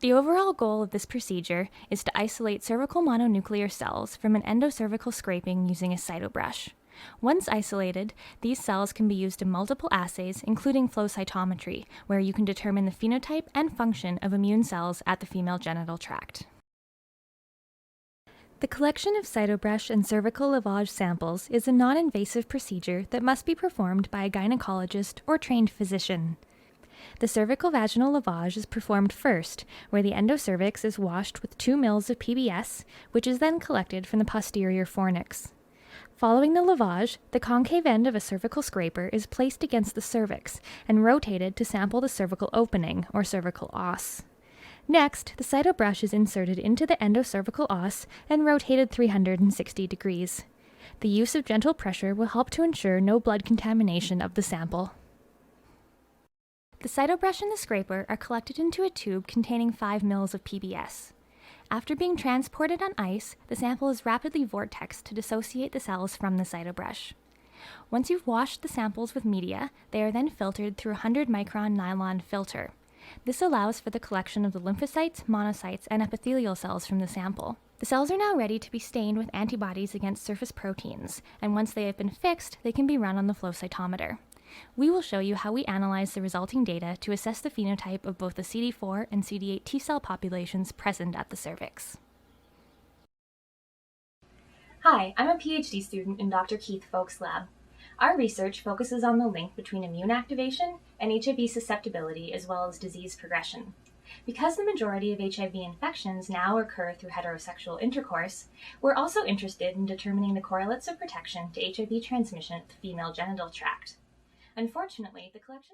The overall goal of this procedure is to isolate cervical mononuclear cells from an endocervical scraping using a cytobrush. Once isolated, these cells can be used in multiple assays, including flow cytometry, where you can determine the phenotype and function of immune cells at the female genital tract. The collection of cytobrush and cervical lavage samples is a non-invasive procedure that must be performed by a gynecologist or trained physician. The cervical vaginal lavage is performed first, where the endocervix is washed with 2 mL of PBS, which is then collected from the posterior fornix. Following the lavage, the concave end of a cervical scraper is placed against the cervix and rotated to sample the cervical opening, or cervical os. Next, the cytobrush is inserted into the endocervical os and rotated 360 degrees. The use of gentle pressure will help to ensure no blood contamination of the sample. The cytobrush and the scraper are collected into a tube containing 5 mL of PBS. After being transported on ice, the sample is rapidly vortexed to dissociate the cells from the cytobrush. Once you've washed the samples with media, they are then filtered through a 100-micron nylon filter. This allows for the collection of the lymphocytes, monocytes, and epithelial cells from the sample. The cells are now ready to be stained with antibodies against surface proteins, and once they have been fixed, they can be run on the flow cytometer. We will show you how we analyze the resulting data to assess the phenotype of both the CD4 and CD8 T-cell populations present at the cervix. Hi, I'm a PhD student in Dr. Keith Folk's lab. Our research focuses on the link between immune activation and HIV susceptibility as well as disease progression. Because the majority of HIV infections now occur through heterosexual intercourse, we're also interested in determining the correlates of protection to HIV transmission at the female genital tract. Unfortunately, the collection